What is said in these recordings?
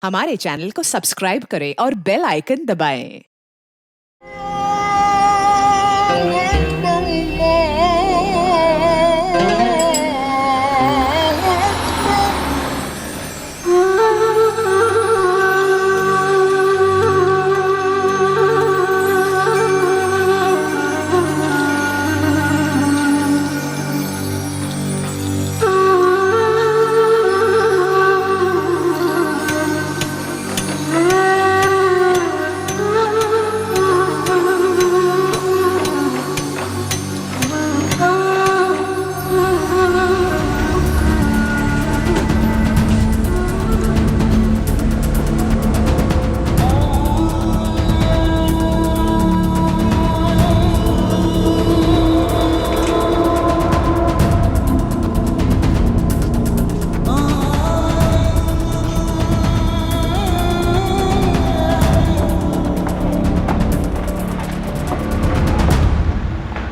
हमारे चैनल को सब्सक्राइब करें और बेल आइकन दबाएं।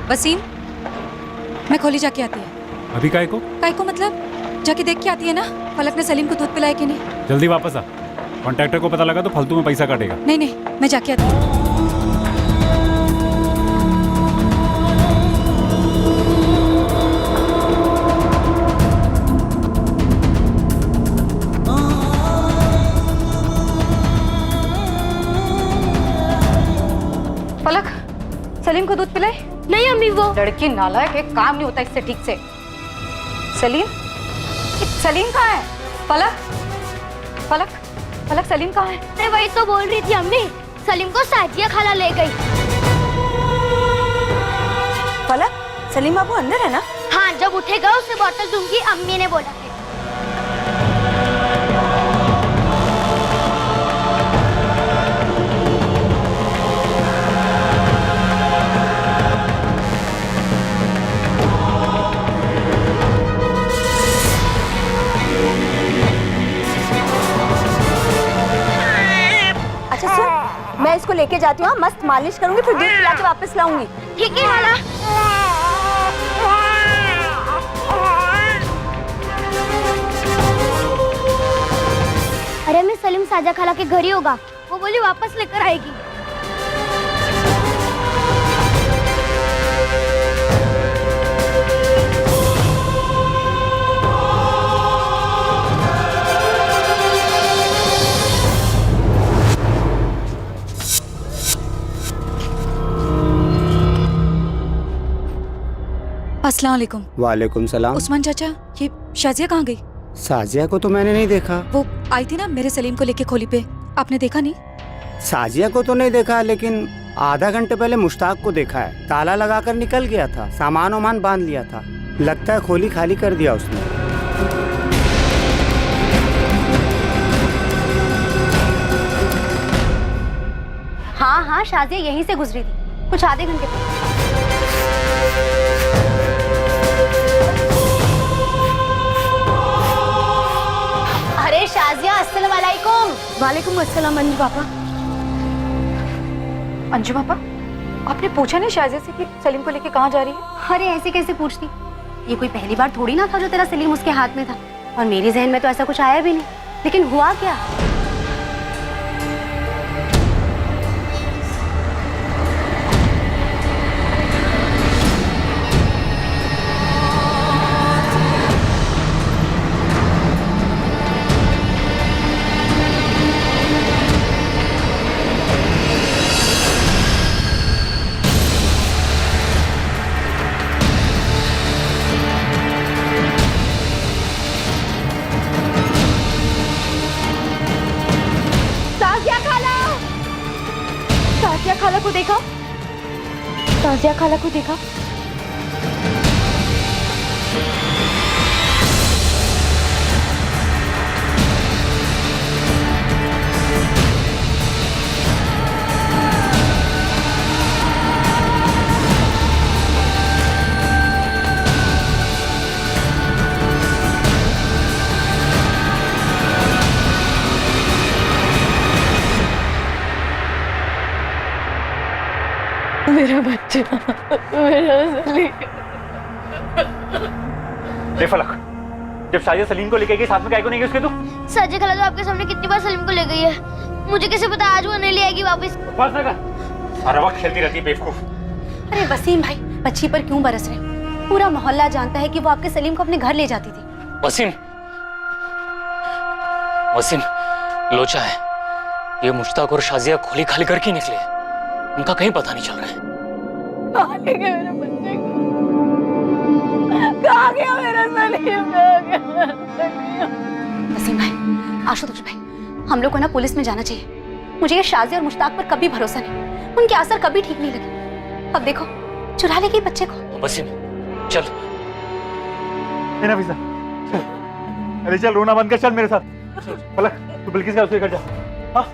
वसीम, मैं खोली जाके आती है। अभी काय को मतलब जाके देख के आती है ना, फलक ने सलीम को दूध पिलाया कि नहीं। जल्दी वापस आ, कॉन्ट्रैक्टर को पता लगा तो फालतू में पैसा काटेगा। नहीं, मैं जाके आती हूँ। फलक, सलीम को दूध पिलाए? नहीं अम्मी, वो लड़की नालायक है, काम नहीं होता इससे ठीक से। सलीम कहाँ है? फलक सलीम कहाँ है? अरे वही तो बोल रही थी अम्मी, सलीम को साजिया खाला ले गई। फलक, सलीम बाबू अंदर है ना? हाँ, जब उठेगा उसे बोतल दूंगी, अम्मी ने बोला है। अच्छा सुन, मैं इसको लेके जाती हूँ, मस्त मालिश करूंगी, फिर दूध पिला के वापस लाऊंगी। ठीक है खाला। अरे मैं सलीम साजा खाला के घर ही होगा, वो बोली वापस लेकर आएगी। अस्सलाम वालेकुम। वालेकुम सलाम। उस्मान चाचा, ये शाजिया कहाँ गई? साजिया को तो मैंने नहीं देखा। वो आई थी ना मेरे सलीम को लेके खोली पे, आपने देखा नहीं? साजिया को तो नहीं देखा, लेकिन आधा घंटे पहले मुश्ताक को देखा है। ताला लगाकर निकल गया था, सामान वामान बांध लिया था। लगता है खोली खाली कर दिया उसने। हाँ, शाजिया यहीं से गुजरी थी, कुछ आधे घंटे पहले। अरे शाजिया, अस्सलाम वालेकुम। वालेकुम अस्सलाम अंजू पापा। अंजू पापा, आपने पूछा नहीं शाजिया से कि सलीम को लेके कहाँ जा रही है? अरे ऐसे कैसे पूछती, ये कोई पहली बार थोड़ी ना था जो तेरा सलीम उसके हाथ में था, और मेरे जहन में तो ऐसा कुछ आया भी नहीं। लेकिन हुआ क्या? साजिया खाला को देखा? साजिया खाला को देखा? मेरा बच्चा, मेरा सलीम। ए फलक, जब शाजिया सलीम को लेके गई साथ में काहे को नहीं गई उसके? तू साजिया खाला तो आपके सामने कितनी बार सलीम को ले गई है, मुझे कैसे पता आज वो नहीं ले आएगी वापस। बस ना कर, हर वक्त खेलती रहती है बेवकूफ। अरे वसीम भाई, बच्ची पर क्यों बरस रहे हो? पूरा मोहल्ला जानता है कि वो आपके सलीम को अपने घर ले जाती थी। वसीम, वसीम लोचा है, ये मुश्ताक और शाजिया खोली खाली करके निकले, उनका कहीं पता नहीं चल रहा है। कहाँ ले गए मेरे बच्चे को? कहाँ गया मेरा सलीम? कहाँ गया मेरा सलीम? वसीम भाई, आशुतोष भाई, हम लोग को ना पुलिस में जाना चाहिए। मुझे ये शाजिया और मुश्ताक पर कभी भरोसा नहीं, उनके असर कभी ठीक नहीं लगे। अब देखो, चुरा लेगी बच्चे को। वसीम चल। नफीसा अरे चल, रोना बंद कर, चल मेरे साथ। पलक, तू बिल्किस का उसके घर जा। हाँ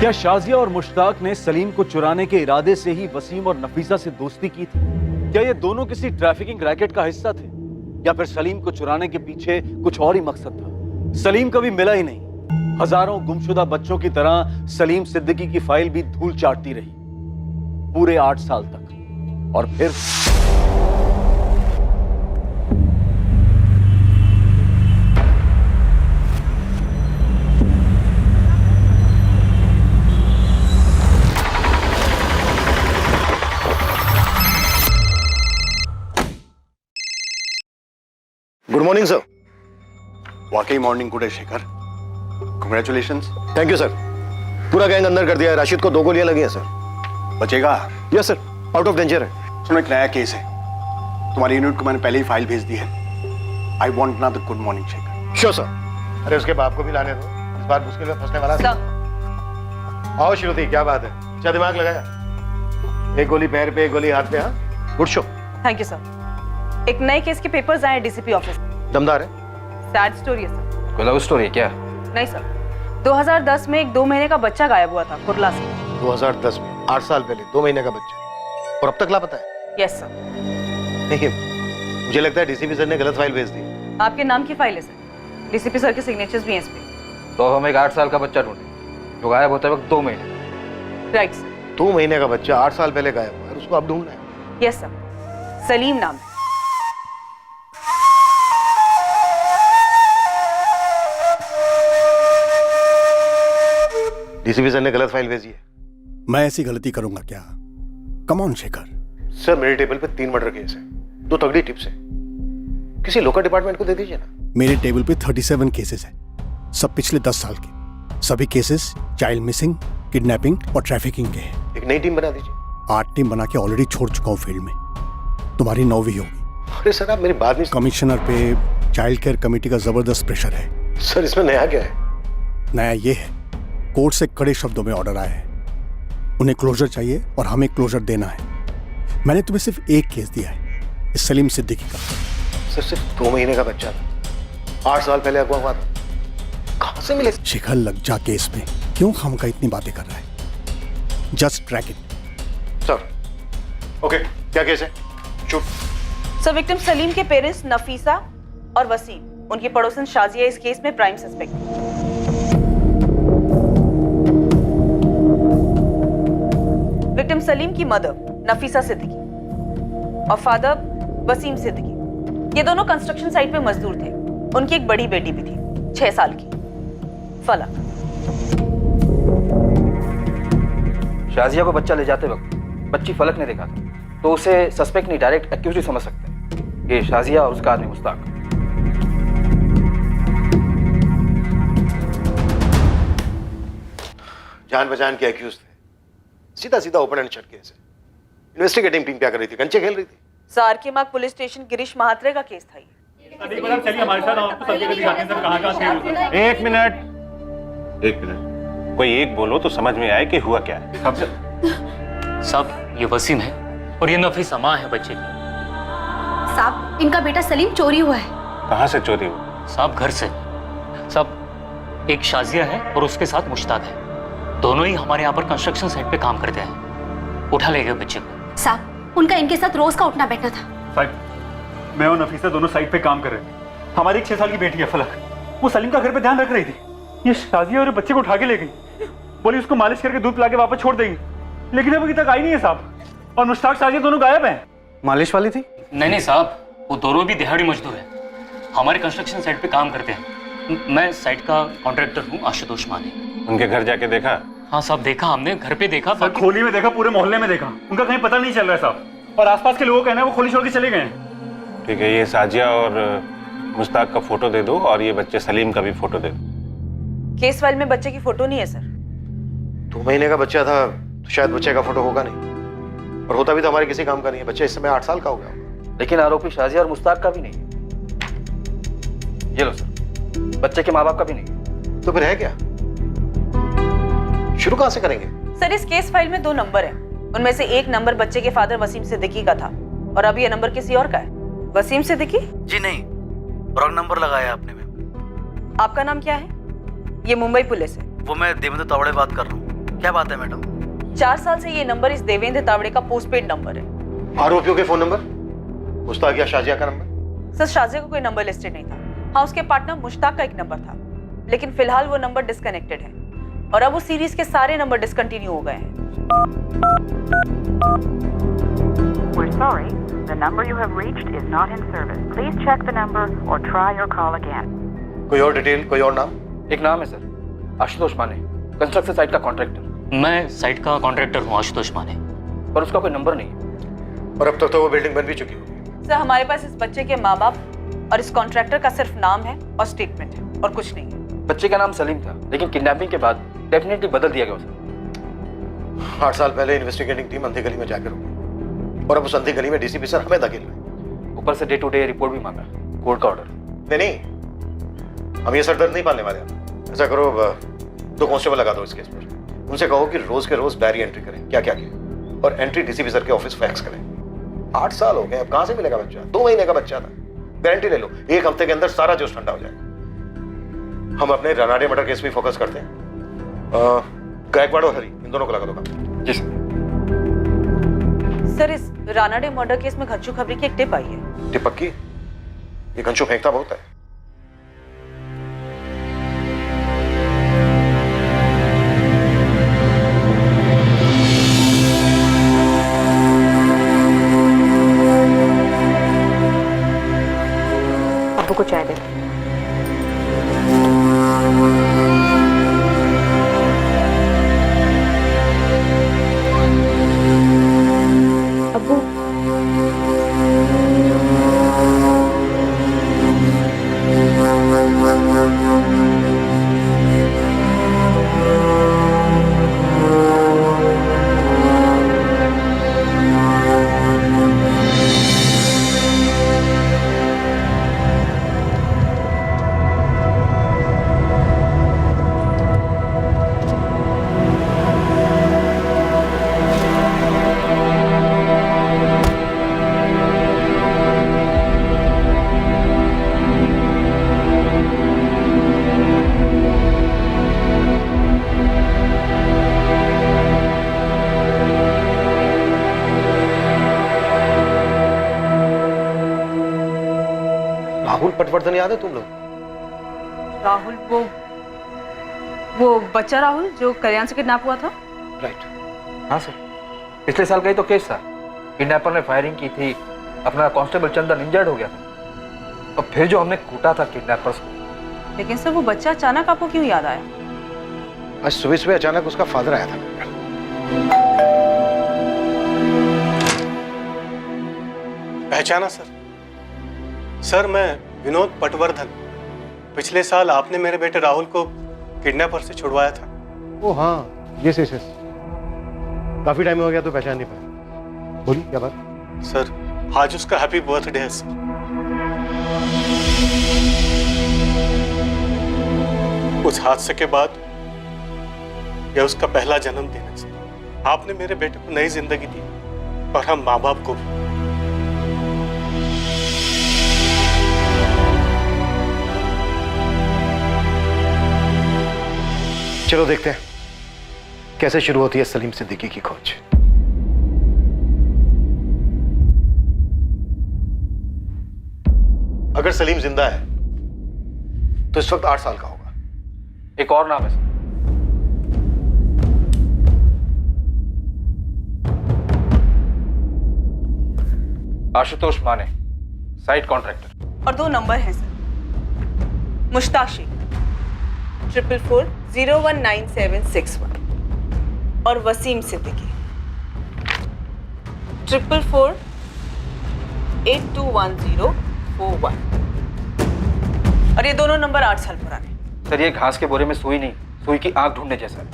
क्या शाजिया और मुश्ताक ने सलीम को चुराने के इरादे से ही वसीम और नफीसा से दोस्ती की थी? क्या ये दोनों किसी ट्रैफिकिंग रैकेट का हिस्सा थे, या फिर सलीम को चुराने के पीछे कुछ और ही मकसद था? सलीम कभी मिला ही नहीं। हजारों गुमशुदा बच्चों की तरह सलीम सिद्दीकी की फाइल भी धूल चाटती रही पूरे 8 साल तक। और फिर गुड मॉर्निंग सर। वाकई मॉर्निंग गुड है Shekhar, congratulations. Thank you sir. पूरा गैंग अंदर कर दिया है। राशिद को 2 गोलियां लगी हैं सर। बचेगा? Yes sir, out of danger है। सुनो, एक नया केस है, तुम्हारी यूनिट को मैंने पहले ही फाइल भेज दी है। I want another good morning Shekhar. Sure sir. अरे उसके बाप को भी लाने दो, इस बार मुश्किल में फंसने वाला है। आओ श्रुति, क्या बात है, अच्छा दिमाग लगाया। एक गोली पैर पे, एक गोली हाथ पे। हाँ, good show. Thank you sir. एक नए केस के पेपर्स आए डीसीपी ऑफिस। दमदार है। सैड स्टोरी है सर। कोई लव स्टोरी है क्या? नहीं सर, 2010 में एक 2 महीने का बच्चा गायब हुआ था कुर्ला से। 2010 में 8 साल पहले 2 महीने का बच्चा, और अब तक लापता है? Yes sir. नहीं, मुझे लगता है डीसीपी सर ने गलत फाइल भेज दी। आपके नाम की फाइल है सर, डीसीपी सर के सिग्नेचर्स भी हैं इस पे। तो हम एक 8 साल का बच्चा ढूंढे जो गायब होते वक्त 2 महीने। Right sir. 2 महीने का बच्चा 8 साल पहले गायब हुआ है, उसको अब ढूंढना है। यस सर, सलीम नाम है। डीसीपी सर ने गलत फाइल भेजी है। मैं ऐसी गलती करूंगा क्या? Come on Shekhar. सर, मेरे टेबल पे 3 मर्डर केस है, 2 तगड़ी टिप्स है, किसी लोकल डिपार्टमेंट को दे दीजिए ना। मेरे टेबल पे 37 केसेस हैं, सब पिछले 10 साल के। सभी केसेस चाइल्ड मिसिंग, किडनैपिंग और ट्रैफिकिंग के हैं। एक नई टीम बना दीजिए। 8 टीम बना के ऑलरेडी छोड़ चुका हूँ फील्ड में, तुम्हारी 9वीं होगी। अरे सर, आप मेरी बात नहीं। कमिश्नर पे चाइल्ड केयर कमेटी का जबरदस्त प्रेशर है। सर, इसमें नया क्या है? नया ये है, कोर्ट से कड़े शब्दों में ऑर्डर आया है, उन्हें क्लोजर चाहिए और हमें क्लोजर देना है। मैंने तुम्हें सिर्फ एक केस दिया है, इस सलीम सिद्दीकी का। सर, सिर्फ 2 महीने का बच्चा था, 8 साल पहले अगवा हुआ था, कहां से मिले? शिखर, लग जा केस में, क्यों खामखा इतनी बातें कर रहा है? Just track it. Sir, okay, क्या केस है? चुप। सर, विक्टिम सलीम के पेरेंट्स नफीसा और वसीम, उनकी पड़ोसन शाजिया इस केस में प्राइम सस्पेक्ट। विक्टिम सलीम की मदर नफीसा सिद्दीकी और फादर वसीम सिद्दीकी, ये दोनों कंस्ट्रक्शन साइट पे मजदूर थे। उनकी एक बड़ी बेटी भी थी, 6 साल की, फलक। शाजिया को बच्चा ले जाते वक्त बच्ची फलक ने देखा था, तो उसे सस्पेक्ट नहीं डायरेक्ट एक्यूज ही समझ सकते हैं। ये शाजिया और उसका आदमी मुश्ताक। जान पहचान के एक्यूज थे, सीधा सीधा ओपन एंड शट केस है। इन्वेस्टिगेटिंग टीम क्या कर रही थी? कंचे खेल रही थी। सारकेमाग पुलिस स्टेशन गिरीश महात्रे का केस था ये। चलिए हमारे साथ, आपको सब जगह दिखाते हैं सर कहाँ थे। एक मिनट, कोई एक बोलो तो समझ में आए कि हुआ क्या है। साहब, ये वसीम है और ये नफीसा माँ है बच्चे की। साहब, इनका बेटा सलीम चोरी हुआ है। कहाँ से चोरी हुई? साहब, घर से। साहब, एक शाजिया है और उसके साथ मुश्ताक है। दोनों ही हमारे यहाँ पर कंस्ट्रक्शन साइट पे काम करते हैं। उठा ले गए बच्चे को। साहब, उनका इनके साथ रोज का उठना बैठना था। साहब, मैं और नफीसा दोनों साइड पे काम कर रहे थे। हमारी एक 6 साल की बेटी है फलक, वो सलीम का घर पे ध्यान रख रही थी। ये शाजिया और बच्चे को उठा के ले गई, बोली उसको मालिश करके दूध पिला के वापस छोड़ देंगी, लेकिन अभी तक आई नहीं है साहब। और मुश्ताक शाजिया दोनों गायब हैं। मालिश वाली थी? नहीं साहब, वो दोनों भी दिहाड़ी मजदूर हैं, हमारे कंस्ट्रक्शन साइट पे काम करते हैं। मैं साइट का कॉन्ट्रैक्टर हूँ, आशुतोष माने। उनके घर जाके देखा? हाँ साहब, देखा हमने, घर पे देखा। खोली में देखा, पूरे मोहल्ले में देखा, उनका कहीं पता नहीं चल रहा है साहब। और आसपास के लोगों का कहना है वो खोली छोड़ के चले गए हैं। ठीक है, ये शाजिया और मुश्ताक का फोटो दे दो और ये बच्चे सलीम का भी फोटो दे दो। केस फाइल में बच्चे की फोटो नहीं है सर। 2 महीने का बच्चा था तो शायद बच्चे का फोटो होगा नहीं, और होता भी तो हमारे किसी काम का नहीं है। बच्चा इस समय 8 साल का हो गया। लेकिन आरोपी शाजिया और मुश्ताक का भी नहीं है। ये लो सर, बच्चे के माँ बाप का भी नहीं है। तो फिर है क्या? शुरू कहां से करेंगे? सर, इस केस फाइल में 2 नंबर हैं। उनमें से एक नंबर बच्चे के फादर वसीम सिद्दीकी का था और अब ये नंबर किसी और का है। वसीम सिद्दीकी? जी नहीं, रॉन्ग नंबर लगाया आपने मैम। आपका नाम क्या है? ये मुंबई पुलिस है। वो मैं देवेंद्र तावड़े बात कर रहा हूँ। क्या बात है मैडम? 4 साल से ये नंबर इस देवेंद्र तावड़े का पोस्टपेड नंबर है। आरोपियों के फोन नंबर? मुश्ताक या शाजिया का नंबर? सर, शाजिया का कोई नंबर लिस्टेड नहीं था। हाँ, उसके पार्टनर मुश्ताक का एक नंबर था, लेकिन फिलहाल वो नंबर डिस्कनेक्टेड है और अब उस सीरीज के सारे नंबर डिसकंटिन्यू हो गए हैं। We're sorry, the number you have reached is not in service. Please check the number or try your call again. कोई और डिटेल, कोई और नाम? एक नाम है सर, आशुतोष माने, कंस्ट्रक्शन साइट का कॉन्ट्रैक्टर। मैं साइट का कॉन्ट्रैक्टर हूँ, आशुतोष माने। पर उसका कोई नंबर नहीं है। और अब तक तो वो बिल्डिंग बन भी चुकी होगी। सर, हमारे पास इस बच्चे के माँ बाप और इस कॉन्ट्रैक्टर का सिर्फ नाम है और स्टेटमेंट है और कुछ नहीं है। बच्चे का नाम सलीम था, लेकिन किडनैपिंग के बाद डेफिनेटली बदल दिया गया उसे। 8 साल पहले इन्वेस्टिगेटिंग टीम अंधे गली में जाकर रुकी और अब उस अंधे गली में डीसीपी सर हमें धकेल रहे। ऊपर से डे टू डे रिपोर्ट भी मांगा, कोर्ट का ऑर्डर। नहीं, हम ये सरदर्द नहीं पालने वाले। ऐसा करो, 2 कांस्टेबल लगा दो इस केस पर। उनसे कहो कि रोज के रोज डायरी एंट्री करें, क्या क्या किया, और एंट्री डीसीपी सर के ऑफिस फैक्स करें। 8 साल हो गए, अब कहां से मिलेगा बच्चा? 2 महीने का बच्चा था। गारंटी ले लो, 1 हफ्ते के अंदर सारा जोश ठंडा हो जाएगा। हम अपने रनाडे मर्डर केस भी फोकस करते हैं। गायकवाड़ और हरी, इन दोनों को लगा दो काम। जी सर। सर, इस रानाडे मर्डर केस में घच्चू खबरी की एक टिप आई है। टिप पक्की? ये घंचू फेंकता बहुत है। अब्बू को चाय दे। अब्बू, राहुल पटवर्धन याद है तुम लोग? राहुल? वो बच्चा राहुल जो कल्याण से किडनैप हुआ था? राइट। हाँ सर, पिछले साल का ही तो केस था। किडनैपर ने फायरिंग की थी, अपना कांस्टेबल चंदन इंजर्ड हो गया था और फिर जो हमने कूटा था किडनैपर्स को। लेकिन सर, वो बच्चा अचानक आपको क्यों याद आया? आज सुबह सुबह अचानक उसका फादर आया था। पहचाना सर? सर, मैं विनोद पटवर्धन। पिछले साल आपने मेरे बेटे राहुल को किडनैपर से छुड़वाया था। ओ हाँ, यस यस यस। काफी टाइम हो गया तो पहचान नहीं पाया। बोलिए क्या बात? सर, आज उसका हैप्पी बर्थडे है सर। उस हादसे के बाद यह उसका पहला जन्मदिन है सर। आपने मेरे बेटे को नई जिंदगी दी और हम माँ बाप को भी। चलो देखते हैं कैसे शुरू होती है सलीम सिद्दीकी की खोज? अगर सलीम जिंदा है तो इस वक्त 8 साल का होगा। एक और नाम है सर, आशुतोष माने, साइट कॉन्ट्रैक्टर। और 2 नंबर हैं सर, मुश्ताक शेख 444019761 और वसीम सिद्दीकी 444821041। और ये दोनों नंबर 8 साल पुराने। सर ये घास के बोरे में सुई नहीं, सुई की आंख ढूंढने जैसा है।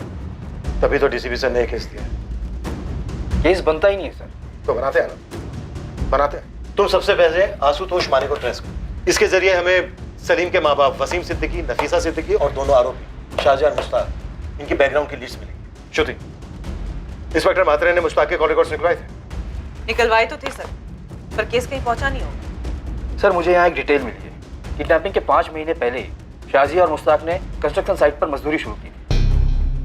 तभी तो डीसीपी सर ने केस दिया। केस बनता ही नहीं है सर। तो बनाते हैं ना, बनाते हैं। तुम सबसे पहले आशुतोष माने को ट्रेस करो। इसके जरिए हमें सलीम के माँ बाप वसीम सिद्दीकी, नफीसा सिद्दीकी और दोनों आरोपी शाहजहां और मुश्ताक, इनकी बैकग्राउंड की लिस्ट मिलेगी। श्रुति, इंस्पेक्टर म्हात्रे ने मुश्ताक के कॉल रिकॉर्ड्स निकलवाए थे? निकलवाए तो थे सर, पर केस कहीं पहुंचा नहीं होगा। सर मुझे यहाँ एक डिटेल मिली है। किडनैपिंग के 5 महीने पहले शाहजिया और मुश्ताक ने कंस्ट्रक्शन साइट पर मजदूरी शुरू की थी।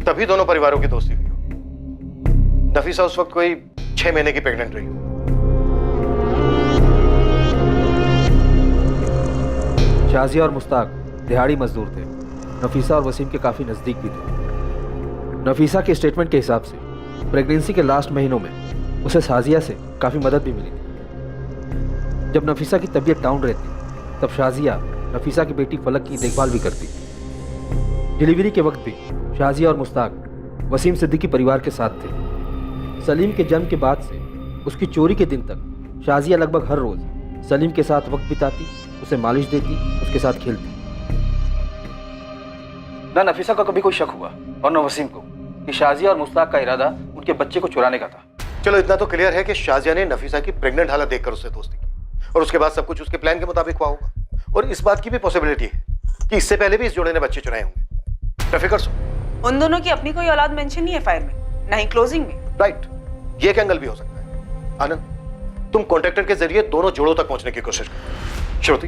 तभी दोनों परिवारों की दोस्ती हुई हो। नफीसा उस वक्त कोई 6 महीने की प्रेग्नेंट रही हो। शाहजिया और मुश्ताक दिहाड़ी मजदूर थे। नफीसा और वसीम के काफ़ी नज़दीक भी थे। नफीसा के स्टेटमेंट के हिसाब से प्रेगनेंसी के लास्ट महीनों में उसे शाहजिया से काफ़ी मदद भी मिली थी। जब नफीसा की तबीयत डाउन रहती तब शाहजिया नफीसा की बेटी फलक की देखभाल भी करती। डिलीवरी के वक्त भी शाहजिया और मुश्ताक वसीम सिद्दीकी परिवार के साथ थे। सलीम के जन्म के बाद से उसकी चोरी के दिन तक शाहजिया लगभग हर रोज़ सलीम के साथ वक्त बिताती, उसे मालिश देती, उसके साथ खेलती। ना नफीसा को कभी कोई शक हुआ और न वसीम को कि शाहजिया और मुश्ताक का इरादा उनके बच्चे को चुराने का था। चलो इतना तो क्लियर है कि शाहजिया ने नफीसा की प्रेग्नेंट हालत देखकर उससे दोस्ती की और उसके बाद सब कुछ उसके प्लान के मुताबिक हुआ होगा। और इस बात की भी पॉसिबिलिटी है कि इससे पहले भी इस जोड़े ने बच्चे चुराए होंगे। रफीकर सो, उन दोनों की अपनी कोई औलाद मेंशन नहीं है फाइल में, ना ही क्लोजिंग में। राइट, ये एक एंगल भी हो सकता है। आनंद, तुम कॉन्ट्रैक्टर के जरिए दोनों जोड़ों तक पहुंचने की कोशिश करो। श्रुति,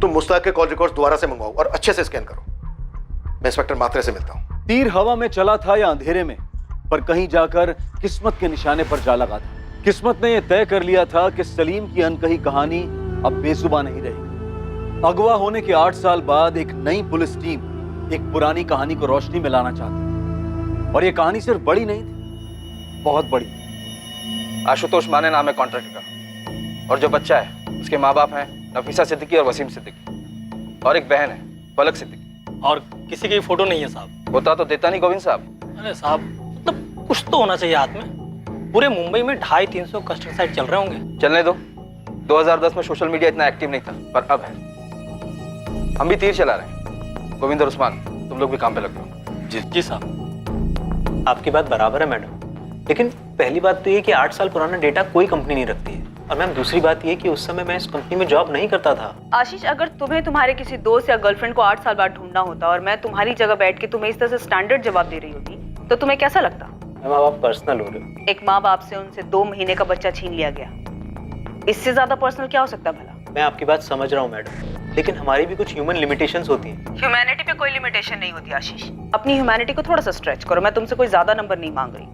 तुम मुश्ताक के कॉल रिकॉर्ड्स दोबारा से मंगवाओ और अच्छे से स्कैन करो। मैं इंस्पेक्टर म्हात्रे से मिलता हूं। तीर हवा में चला था या अंधेरे में, पर कहीं जाकर किस्मत के निशाने पर जा लगा था। किस्मत ने यह तय कर लिया था कि सलीम की अनकही कहानी अब बेजुबान नहीं रहेगी। अगवा होने के 8 साल बाद एक नई पुलिस टीम एक पुरानी कहानी को रोशनी में लाना चाहती। और यह कहानी सिर्फ बड़ी नहीं थी, बहुत बड़ी। आशुतोष माने नाम है कॉन्ट्रैक्टर का, और जो बच्चा है उसके माँ बाप हैं नफीसा सिद्दीकी और वसीम सिद्दीकी, और एक बहन है फलक सिद्दीकी। और किसी की फोटो नहीं है साहब। होता तो देता नहीं गोविंद साहब। अरे साहब, मतलब कुछ तो होना चाहिए हाथ में। पूरे मुंबई में 250-300 कंस्ट्रक्शन साइट चल रहे होंगे। चलने दो, 2010 में सोशल मीडिया इतना एक्टिव नहीं था, पर अब है। हम भी तीर चला रहे हैं। गोविंद और उस्मान, तुम लोग भी काम पे लग जाओ। जी साहब, आपकी बात बराबर है मैडम, लेकिन पहली बात तो ये कि 8 साल पुराना डेटा कोई कंपनी नहीं रखती है। और मैम दूसरी बात ये कि उस समय मैं इस कंपनी में जॉब नहीं करता था। आशीष, अगर तुम्हें तुम्हारे किसी दोस्त या गर्लफ्रेंड को 8 साल बाद ढूंढना होता और मैं तुम्हारी जगह बैठ के तुम्हें इस तरह से स्टैंडर्ड जवाब दे रही होती तो तुम्हें कैसा लगता? मैम आप पर्सनल हो रहे हो। एक माँ बाप से उनसे 2 महीने का बच्चा छीन लिया गया, इससे ज्यादा पर्सनल क्या हो सकता भला? मैं आपकी बात समझ रहा हूँ मैडम, लेकिन हमारी भी कुछ ह्यूमन लिमिटेशंस होती हैं। ह्यूमैनिटी पे कोई लिमिटेशन नहीं होती आशीष। अपनी ह्यूमैनिटी को थोड़ा सा स्ट्रेच करो। मैं तुमसे कोई ज्यादा नंबर नहीं मांग रही।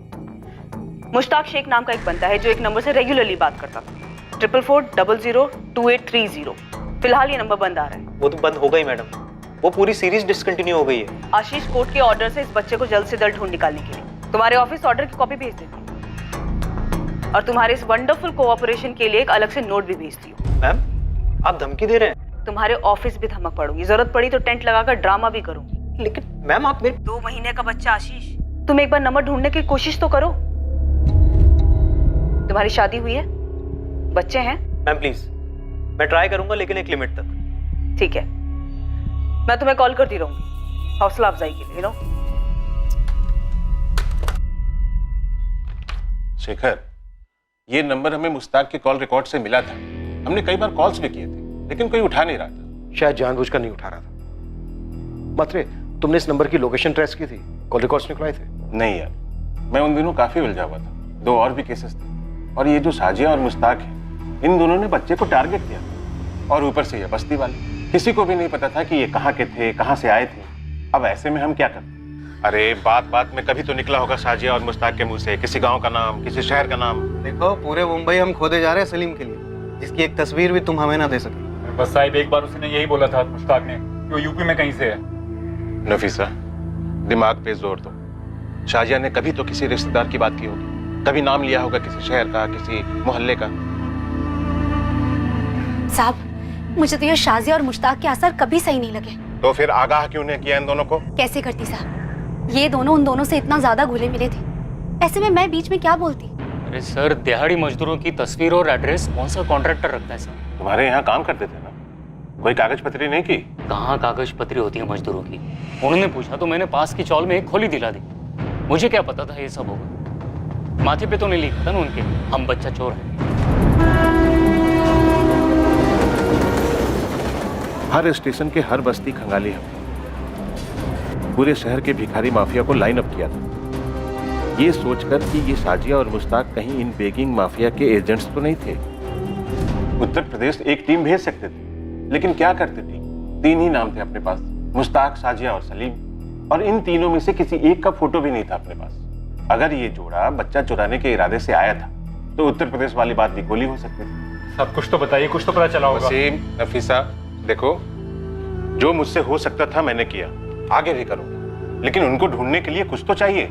मुश्ताक शेख नाम का एक बंदा है जो एक नंबर से रेगुलरली बात करता था, 444002830। फिलहाल ये नंबर बंद आ रहा है। वो तो बंद हो गई मैडम, वो पूरी सीरीज डिसकंटिन्यू हो गई है। आशीष, कोर्ट के ऑर्डर से इस बच्चे को जल्द से जल्द ढूंढ निकालने के लिए तुम्हारे ऑफिस ऑर्डर की कॉपी भेज देती हूँ और तुम्हारे इस वंडरफुल कोऑपरेशन के लिए एक अलग से नोट भी भेजती हूँ। मैम आप धमकी दे रहे हैं? तुम्हारे ऑफिस भी धमक पड़ूंगी, जरूरत पड़ी तो टेंट लगाकर ड्रामा भी करूंगी। लेकिन मैम आप मेरे 2 महीने का बच्चा आशीष, तुम एक बार नंबर ढूंढने की कोशिश तो करो। तुम्हारी शादी हुई है, बच्चे हैं? मैम प्लीज, मैं ट्राई करूंगा लेकिन एक लिमिट तक। ठीक है, मैं तुम्हें कॉल करती रहूंगी हौसला अफजाई के लिए। शेखर, ये नंबर हमें मुश्ताक के कॉल रिकॉर्ड से मिला था। हमने कई बार कॉल्स भी किए थे, लेकिन कोई उठा नहीं रहा था। शायद जानबूझकर नहीं उठा रहा था। मात्रे, तुमने इस नंबर की लोकेशन ट्रेस की थी, कॉल रिकॉर्ड्स निकलवाए थे? नहीं यार, मैं उन दिनों काफी उलझा हुआ था। 2 और भी केसेस थे, और ये जो शाहजिया और मुश्ताक है, इन दोनों ने बच्चे को टारगेट किया और ऊपर से ये बस्ती वाले। किसी को भी नहीं पता था कि ये कहाँ के थे, कहाँ से आए थे। अब ऐसे में हम क्या करें? अरे बात बात में कभी तो निकला होगा साजिया और मुश्ताक के मुंह से किसी गांव का नाम, किसी शहर का नाम। देखो पूरे मुंबई हम खोदे जा रहे हैं सलीम के लिए, जिसकी एक तस्वीर भी तुम हमें ना दे सके। बस साहिब एक बार उसने यही बोला था मुश्ताक ने कि वो यूपी में कहीं से है। नफीसा, दिमाग पे जोर दो। शाजिया ने कभी तो किसी रिश्तेदार की बात की होगी, कभी नाम लिया होगा किसी शहर का, किसी मोहल्ले का। साहब, मुझे तो ये शाजिया और मुश्ताक के असर कभी सही नहीं लगे। तो फिर आगाह क्यों नहीं किया इन दोनों को? कैसे करती साहब, ये दोनों उन दोनों से इतना ज्यादा घुले मिले थे, ऐसे में मैं बीच में क्या बोलती। अरे सर, दिहाड़ी मजदूरों की तस्वीर और एड्रेस कौन सा कॉन्ट्रैक्टर रखता है सर? तुम्हारे यहाँ काम करते थे ना, कोई कागज पत्री नहीं की? कहाँ कागज पत्री होती है मजदूरों की? उन्होंने पूछा तो मैंने पास की चौल में एक खोली दिला दी। मुझे क्या पता था ये सब होगा। माथे पे तो नहीं लिखा था ना उनके हम बच्चा चोर है। हर स्टेशन के हर बस्ती खंगाली हमने पूरे शहर के भिखारी माफिया को लाइन अप किया था, ये सोचकर कि ये साजिया और मुश्ताक कहीं इन बेगिंग माफिया के एजेंट्स तो नहीं थे। उत्तर प्रदेश एक टीम भेज सकते थे, लेकिन क्या करते थे? 3 ही नाम थे अपने पास, मुश्ताक, साजिया और सलीम, और इन तीनों में से किसी एक का फोटो भी नहीं था अपने पास। अगर ये जोड़ा बच्चा चुराने के इरादे से आया था तो उत्तर प्रदेश वाली बात भी गोली हो सकती थी। सब कुछ तो बताइए, कुछ तो पता चला होगा। वसीम, नफीसा, देखो जो मुझसे हो सकता था मैंने किया, आगे भी करूंगा, लेकिन उनको ढूंढने के लिए कुछ तो चाहिए।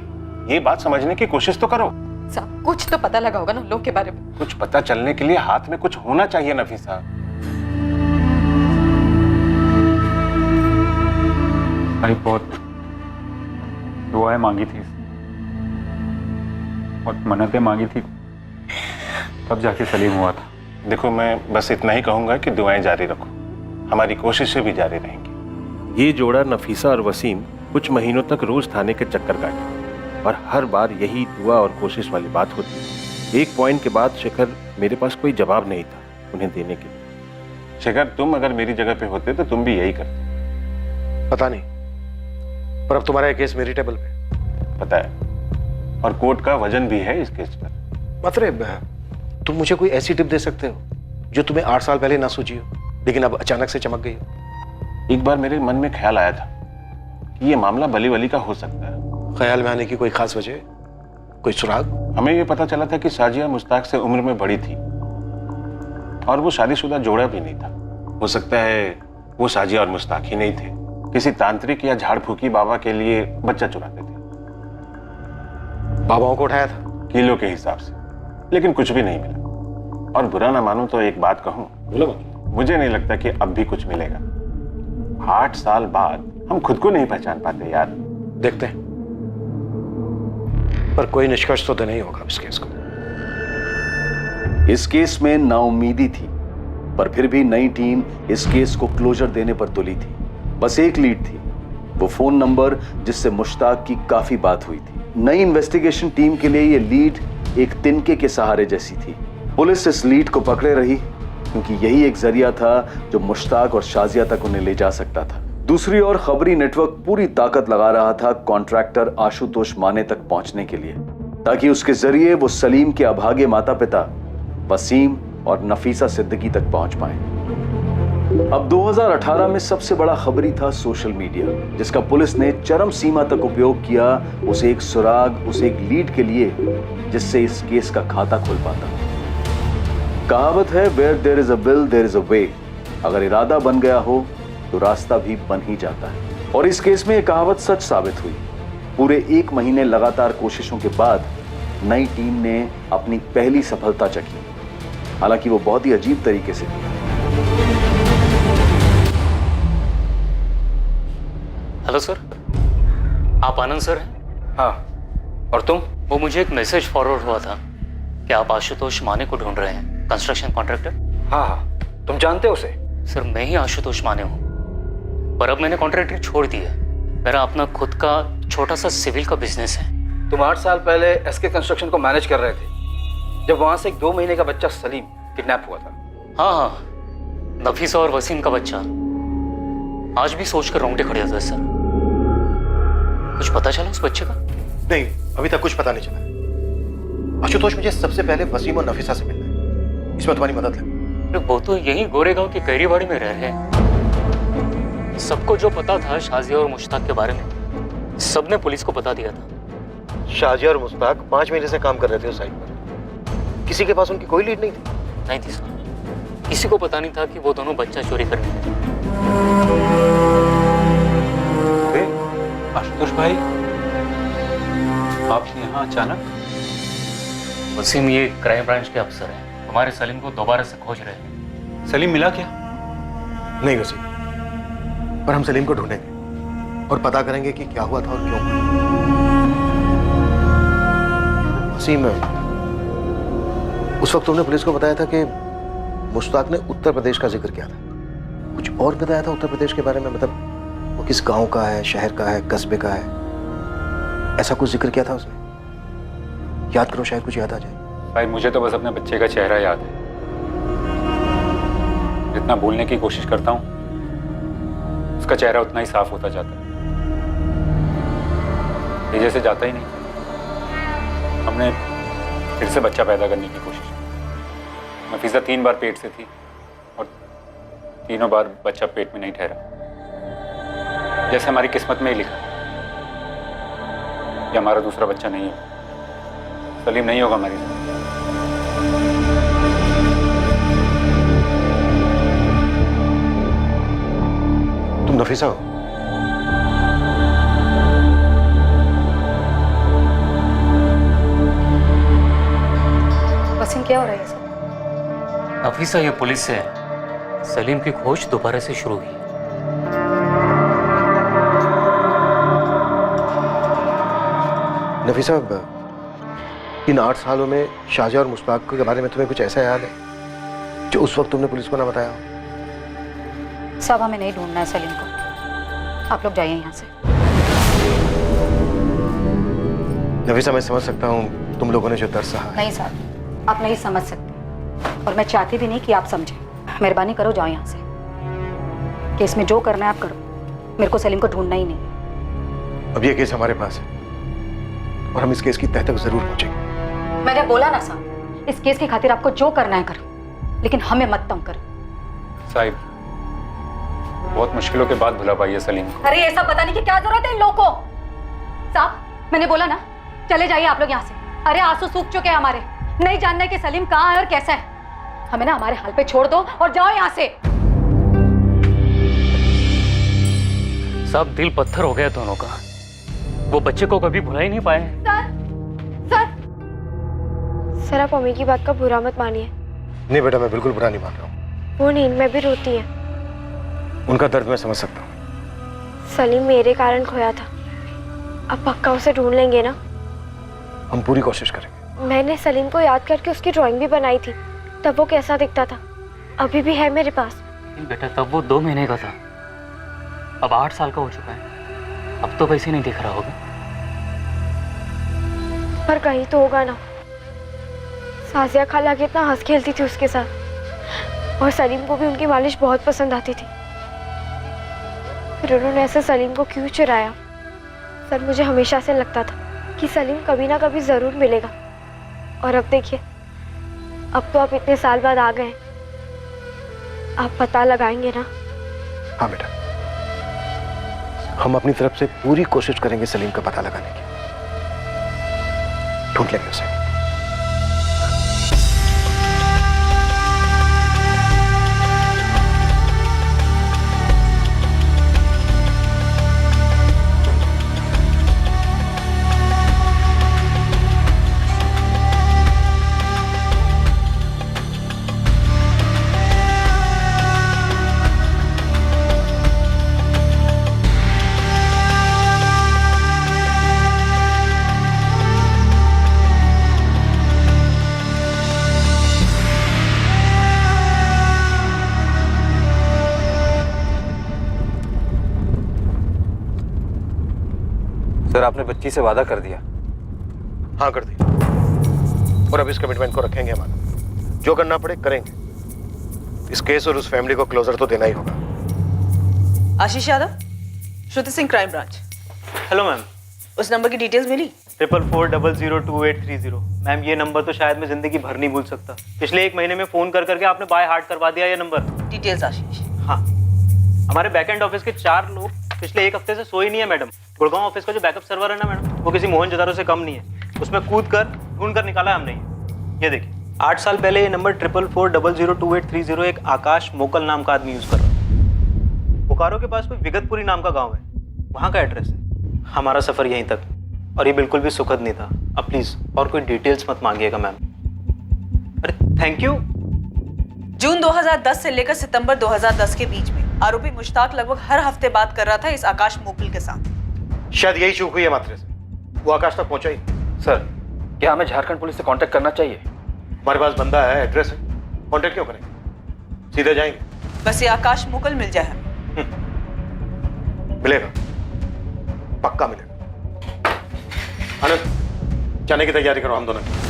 ये बात समझने की कोशिश तो करो। साहब, कुछ तो पता लगा होगा ना लोग के बारे में। कुछ पता चलने के लिए हाथ में कुछ होना चाहिए नफीसा। भाई बहुत दुआएं मांगी थी और मन्नतें मांगी थी, तब जाके सलीम हुआ था। देखो, मैं बस इतना ही कहूंगा कि दुआएं जारी रखो, हमारी कोशिशें भी जारी रहेंगी। ये जोड़ा नफीसा और वसीम कुछ महीनों तक रोज थाने के चक्कर काटे और हर बार यही दुआ और कोशिश वाली बात होती है। एक पॉइंट के बाद शेखर, मेरे पास कोई जवाब नहीं था उन्हें देने के लिए। शेखर, तुम अगर मेरी जगह पे होते तो तुम भी यही करते। पता नहीं, पर अब तुम्हारा केस मेरी टेबल पे। पता है, और कोर्ट का वजन भी है इस केस पर। मतलब तुम मुझे कोई ऐसी टिप दे सकते हो जो तुम्हें 8 साल पहले ना सूझी हो, लेकिन अब अचानक से चमक गई हो? एक बार मेरे मन में ख्याल आया था कि ये मामला बली वली का हो सकता है। ख्याल में आने की कोई खास वजह, कोई सुराग? हमें ये पता चला था कि साजिया मुश्ताक से उम्र में बड़ी थी और वो शादीशुदा जोड़ा भी नहीं था। हो सकता है वो साजिया और मुश्ताक ही नहीं थे, किसी तांत्रिक या झाड़ फूकी बाबा के लिए बच्चा चुराते थे। बाबाओं को उठाया था किलो के हिसाब से, लेकिन कुछ भी नहीं मिला। और बुरा ना मानो तो एक बात कहूं, मुझे नहीं लगता कि अब भी कुछ मिलेगा। 8 साल बाद हम खुद को नहीं पहचान पाते यार। देखते हैं, पर कोई निष्कर्ष तो नहीं होगा इस केस को। इस केस में नाउम्मीदी थी, पर फिर भी नई टीम इस केस को क्लोजर देने पर तुली थी। बस एक लीड थी, वो फोन नंबर जिससे मुश्ताक की काफी बात हुई थी। नई इन्वेस्टिगेशन टीम के लिए ये लीड एक तिनके के सहारे जैसी थी। पुलिस इस लीड को पकड़े रही क्योंकि यही एक जरिया था जो मुश्ताक और शाजिया तक उन्हें ले जा सकता था। दूसरी ओर खबरी नेटवर्क पूरी ताकत लगा रहा था कॉन्ट्रैक्टर आशुतोष माने तक पहुंचने के लिए, ताकि उसके जरिए वो सलीम के अभागे माता पिता वसीम और नफीसा सिद्दीकी तक पहुंच पाए। अब 2018 में सबसे बड़ा खबरी था सोशल मीडिया, जिसका पुलिस ने चरम सीमा तक उपयोग किया उसे एक सुराग, उसे एक लीड के लिए जिससे इस केस का खाता खुल पाता। कहावत है, where there is a will there is a way. अगर इरादा बन गया हो तो रास्ता भी बन ही जाता है, और इस केस में यह कहावत सच साबित हुई। पूरे 1 महीने लगातार कोशिशों के बाद नई टीम ने अपनी पहली सफलता चखी, हालांकि वो बहुत ही अजीब तरीके से थी। हेलो सर, आप आनंद सर हैं? हाँ, और तुम? वो मुझे एक मैसेज फॉरवर्ड हुआ था कि आप आशुतोष माने को ढूंढ रहे हैं, कंस्ट्रक्शन कॉन्ट्रैक्टर। हाँ, तुम जानते हो उसे? सर, मैं ही आशुतोष माने हूँ, पर अब मैंने कॉन्ट्रैक्टर छोड़ दिया। मेरा अपना खुद का छोटा सा सिविल का बिजनेस है। तुम 8 साल पहले एसके कंस्ट्रक्शन को मैनेज कर रहे थे, जब वहां से एक 2 महीने का बच्चा सलीम किडनैप हुआ था। हाँ, नफीसा और वसीम का बच्चा। आज भी सोचकर रोंगटे खड़े होते हैं सर। कुछ पता चला उस बच्चे का? नहीं, अभी तक कुछ पता नहीं चला। आशुतोष, मुझे सबसे पहले वसीम और नफीसा से मिलना है, इसमें तुम्हारी मदद लगे। वो तो यही गोरेगांव की कैरीबाड़ी में रह रहे हैं। सबको जो पता था शाजिया और मुश्ताक के बारे में, सबने पुलिस को बता दिया था। शाजिया और मुश्ताक 5 महीने से काम कर रहे थे उस साइट पर। किसी के पास उनकी कोई लीड नहीं थी? नहीं थी सर, किसी को पता नहीं था कि वो दोनों बच्चा चोरी करने गए थे। आशुतोष भाई, आप यहाँ अचानक? वसीम ये क्राइम ब्रांच के अफसर हैं, हमारे सलीम को दोबारा से खोज रहे हैं। सलीम मिला क्या? नहीं वसीम, पर हम सलीम को ढूंढेंगे और पता करेंगे कि क्या हुआ था और क्यों। वसीम, उस वक्त तुमने पुलिस को बताया था कि मुश्ताक ने उत्तर प्रदेश का जिक्र किया था। कुछ और बताया था उत्तर प्रदेश के बारे में? मतलब वो किस गांव का है, शहर का है, कस्बे का है, ऐसा कुछ जिक्र किया था उसने? याद करो, शायद कुछ याद आ जाए। भाई मुझे तो बस अपने बच्चे का चेहरा याद है। जितना भूलने की कोशिश करता हूँ उसका चेहरा उतना ही साफ होता जाता है। ये जैसे जाता ही नहीं। हमने फिर से बच्चा पैदा करने की कोशिश की। नफीसा 3 बार पेट से थी और तीनों बार बच्चा पेट में नहीं ठहरा। जैसे हमारी किस्मत में ही लिखा कि हमारा दूसरा बच्चा नहीं है। सलीम नहीं होगा हमारी जिंदगी। तुम नफीसा हो? वसीम, क्या हो रहा है ये सब? नफीसा, ये पुलिस से सलीम की खोज दोबारा से शुरू हुई। नफीसा, इन 8 सालों में शाजिया और मुश्ताक के बारे में तुम्हें कुछ ऐसा याद है जो उस वक्त तुमने पुलिस को ना बताया हो? सब हमें नहीं ढूंढना है सलीम को। आप लोग जाइए यहाँ से। नफीसा, मैं समझ सकता हूँ तुम लोगों ने जो दर्द सहा है। नहीं साहब, आप नहीं समझ सकते और मैं चाहती भी नहीं कि आप समझें। मेहरबानी करो, जाओ यहाँ से। केस में जो करना है आप करो, मेरे को सलीम को ढूंढना ही नहीं। अब ये केस हमारे पास है और हम इस केस की तह तक जरूर पहुंचेंगे। मैंने बोला ना साहब, इस केस की खातिर आपको जो करना है करो, लेकिन हमें मत तंग करो। साहिब, बहुत मुश्किलों के बाद भुला पाई है सलीम को। अरे ऐसा बताने की क्या जरूरत है इन लोगों को? साहब, मैंने बोला ना, चले जाइए आप लोग यहाँ से। अरे आंसू सूख चुके हैं हमारे, नहीं जानना है कि सलीम कहाँ है और कैसा है। हमें ना हमारे हाल पे छोड़ दो और जाओ यहाँ से। सब दिल पत्थर हो गया दोनों का। वो बच्चे को कभी भुला ही नहीं पाए। सर आप मम्मी की बात का बुरा मत मानिए। नहीं बेटा, मैं बिल्कुल बुरा नहीं मान रहा हूँ। वो नींद में भी रोती है। उनका दर्द मैं समझ सकता हूँ। सलीम मेरे कारण खोया था, अब पक्का उसे ढूंढ लेंगे ना? हम पूरी कोशिश करेंगे। मैंने सलीम को याद करके उसकी ड्राइंग भी बनाई थी, तब वो कैसा दिखता था, अभी भी है मेरे पास। बेटा तब वो 2 महीने का था, अब 8 साल का हो चुका है। अब तो वैसे नहीं दिख रहा होगा। पर कहीं तो होगा ना। साजिया खाला कितना हंस खेलती थी उसके साथ, और सलीम को भी उनकी मालिश बहुत पसंद आती थी। फिर उन्होंने ऐसे सलीम को क्यों चुराया? सर मुझे हमेशा से लगता था कि सलीम कभी ना कभी जरूर मिलेगा, और अब देखिए, अब तो आप इतने साल बाद आ गए, आप पता लगाएंगे ना? हाँ बेटा, हम अपनी तरफ से पूरी कोशिश करेंगे सलीम का पता लगाने की। ढूंढ लेंगे उसे। सर आपने बच्ची से वादा कर दिया? हाँ कर दिया, और अब इस कमिटमेंट को रखेंगे हमारा। जो करना पड़े करेंगे। इस केस और उस फैमिली को क्लोजर तो देना ही होगा। Ashish Yadav, Shruti Singh, crime branch. Hello ma'am. उस नंबर की डिटेल्स मिली? 4440022830। मैम ये नंबर तो शायद मैं जिंदगी भर नहीं भूल सकता। पिछले 1 महीने में फोन कर करके आपने बाय हार्ट करवा दिया ये नंबर। डिटेल्स आशीष। हाँ, हमारे बैकएंड ऑफिस के 4 लोग पिछले 1 हफ्ते से सोए नहीं है मैडम। गुड़गांव ऑफिस का जो बैकअप सर्वर है ना मैडम, वो किसी मोहनजोदारो से कम नहीं है। उसमें कूद कर ढूंढ कर निकाला है हमने। ये देखिए, 8 साल पहले ये नंबर 44402830 एक आकाश मोकल नाम का आदमी यूज कर रहा है। बोकारो के पास कोई विगतपुरी नाम का गांव है, वहां का एड्रेस है। हमारा सफर यहीं तक, और ये बिल्कुल भी सुखद नहीं था। अब प्लीज और कोई डिटेल्स मत मांगिएगा मैम। अरे थैंक यू। जून 2010 से लेकर सितंबर 2010 के बीच में आरोपी मुश्ताक लगभग हर हफ्ते बात कर रहा था इस आकाश मोकल के साथ। शायद यही चूक हुई है मात्रे से, वो आकाश तक पहुंचा ही। सर, क्या हमें झारखंड पुलिस से कांटेक्ट करना चाहिए? हमारे पास बंदा है, एड्रेस है, कांटेक्ट क्यों करें, सीधे जाएंगे। बस ये आकाश मोकल मिल जाए हमें। मिलेगा, पक्का मिलेगा। आनंद, जाने की तैयारी करो हम दोनों की।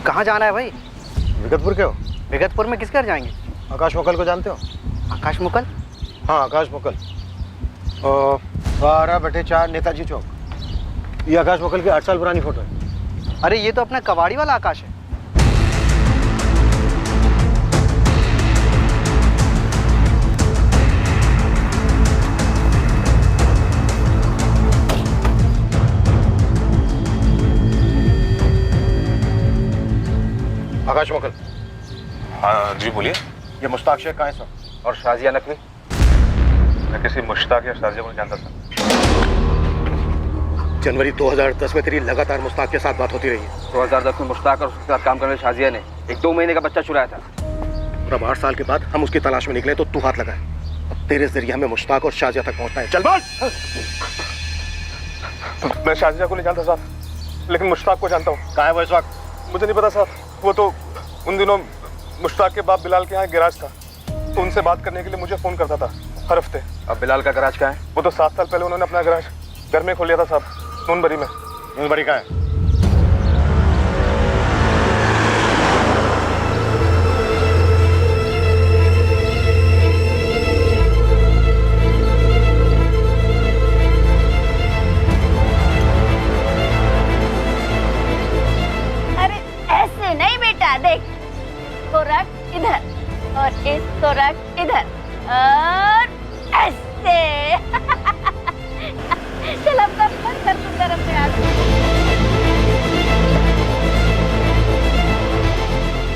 कहाँ जाना है भाई? विगतपुर के हो? विगतपुर में किस घर जाएंगे? आकाश मोकल को जानते हो? आकाश मुकल? हाँ, आकाश मोकल। 12/4 नेताजी चौक। ये आकाश मोकल की 8 साल पुरानी फोटो है। अरे ये तो अपना कबाड़ी वाला आकाश है। आकाश मोकल। हाँ जी बोलिए। ये मुश्ताक शेख कहाँ है सर? और शाजिया नकवी? मैं किसी मुश्ताक या शाजिया को नहीं जानता सर। जनवरी 2010 में तेरी लगातार मुश्ताक के साथ बात होती रही है। 2010 में मुश्ताक और उसके साथ काम करने वाली शाजिया ने एक 2 महीने का बच्चा चुराया था। और अब 8 साल के बाद हम उसकी तलाश में निकले तो तू हाथ लगाए। अब तेरे जरिए हमें मुश्ताक और शाजिया तक पहुंचना है। चल बोल। मैं शाजिया को नहीं जानता साहब, लेकिन मुश्ताक को जानता हूँ। कहाँ है वो इस वक्त? मुझे नहीं पता साहब, वो तो उन दिनों मुश्ताक के बाप बिलाल के यहाँ गैराज था, तो उनसे बात करने के लिए मुझे फोन करता था हर हफ्ते। अब बिलाल का गैराज कहाँ है? वो तो 7 साल पहले उन्होंने अपना गैराज घर में खोल लिया था साहब, नूनबरी में। नूनबरी कहाँ है? अरे ऐसे नहीं बेटा, देख इसको रख इधर और इसको रख इधर और ऐसे। चल अब कर तू गरम से आ।